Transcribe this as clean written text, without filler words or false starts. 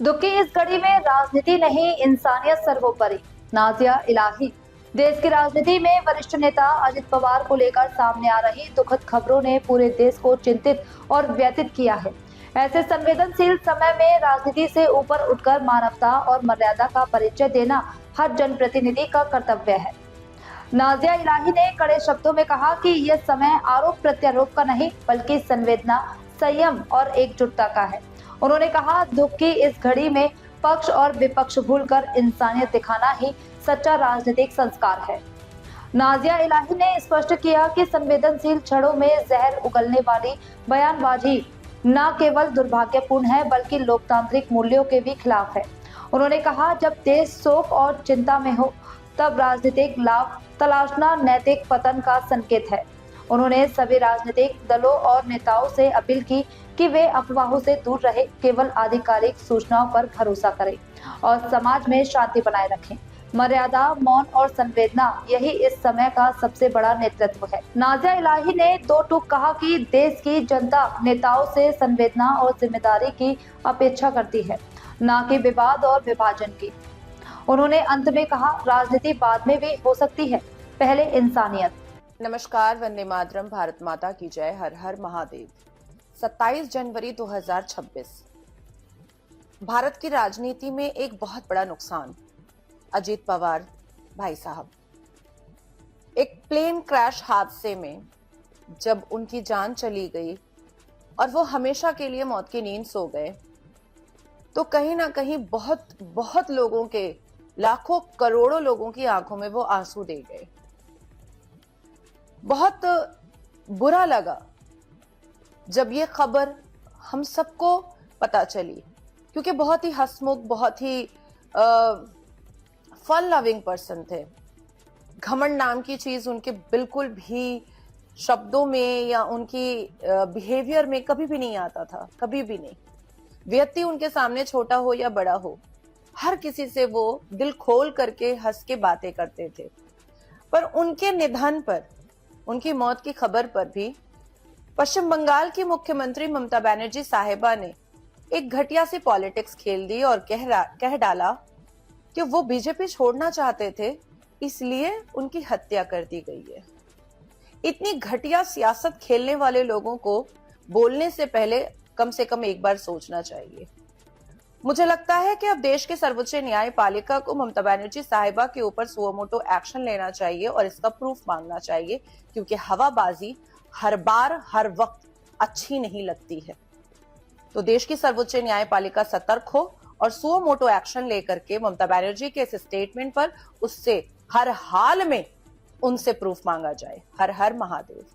दुख की इस घड़ी में राजनीति नहीं, इंसानियत सर्वोपरि। नाजिया इलाही। देश की राजनीति में वरिष्ठ नेता अजित पवार को लेकर सामने आ रही दुखद खबरों ने पूरे देश को चिंतित और व्यथित किया है। ऐसे संवेदनशील समय में राजनीति से ऊपर उठकर मानवता और मर्यादा का परिचय देना हर जनप्रतिनिधि का कर्तव्य है। नाजिया इलाही ने कड़े शब्दों में कहा कि यह समय आरोप प्रत्यारोप का नहीं, बल्कि संवेदना, संयम और एकजुटता का है। उन्होंने कहा, दुख की इस घड़ी में पक्ष और विपक्ष भूलकर इंसानियत दिखाना ही सच्चा राजनीतिक संस्कार है। नाजिया इलाही ने स्पष्ट किया कि संवेदनशील क्षणों में जहर उगलने वाली बयानबाजी न केवल दुर्भाग्यपूर्ण है, बल्कि लोकतांत्रिक मूल्यों के भी खिलाफ है। उन्होंने कहा, जब देश शोक और चिंता में हो, तब राजनीतिक लाभ तलाशना नैतिक पतन का संकेत है। उन्होंने सभी राजनीतिक दलों और नेताओं से अपील की कि वे अफवाहों से दूर रहे, केवल आधिकारिक सूचनाओं पर भरोसा करें और समाज में शांति बनाए रखें। मर्यादा, मौन और संवेदना, यही इस समय का सबसे बड़ा नेतृत्व है। नाजिया इलाही ने दो टूक कहा कि देश की जनता नेताओं से संवेदना और जिम्मेदारी की अपेक्षा करती है, न कि विवाद और विभाजन की। उन्होंने अंत में कहा, राजनीति बाद में भी हो सकती है, पहले इंसानियत। नमस्कार, वंदे मातरम, भारत माता की जय, हर हर महादेव। 27 जनवरी 2026। भारत की राजनीति में एक बहुत बड़ा नुकसान। अजीत पवार भाई साहब एक प्लेन क्रैश हादसे में जब उनकी जान चली गई और वो हमेशा के लिए मौत की नींद सो गए, तो कहीं ना कहीं बहुत बहुत लोगों के, लाखों करोड़ों लोगों की आंखों में वो आंसू दे गए। बहुत बुरा लगा जब ये खबर हम सबको पता चली, क्योंकि बहुत ही हंसमुख, बहुत ही फन लविंग पर्सन थे। घमंड नाम की चीज उनके बिल्कुल भी शब्दों में या उनकी बिहेवियर में कभी भी नहीं आता था, कभी भी नहीं। व्यक्ति उनके सामने छोटा हो या बड़ा हो, हर किसी से वो दिल खोल करके हंस के बातें करते थे। पर उनके निधन पर, उनकी मौत की खबर पर भी पश्चिम बंगाल की मुख्यमंत्री ममता बनर्जी साहिबा ने एक घटिया सी पॉलिटिक्स खेल दी और कह डाला कि वो बीजेपी छोड़ना चाहते थे, इसलिए उनकी हत्या कर दी गई है। इतनी घटिया सियासत खेलने वाले लोगों को बोलने से पहले कम से कम एक बार सोचना चाहिए। मुझे लगता है कि अब देश के सर्वोच्च न्यायपालिका को ममता बनर्जी साहिबा के ऊपर सुओ मोटो एक्शन लेना चाहिए और इसका प्रूफ मांगना चाहिए, क्योंकि हवाबाजी हर बार हर वक्त अच्छी नहीं लगती है। तो देश की सर्वोच्च न्यायपालिका सतर्क हो और सुओ मोटो एक्शन लेकर के ममता बनर्जी के इस स्टेटमेंट पर उससे हर हाल में उनसे प्रूफ मांगा जाए। हर हर महादेव।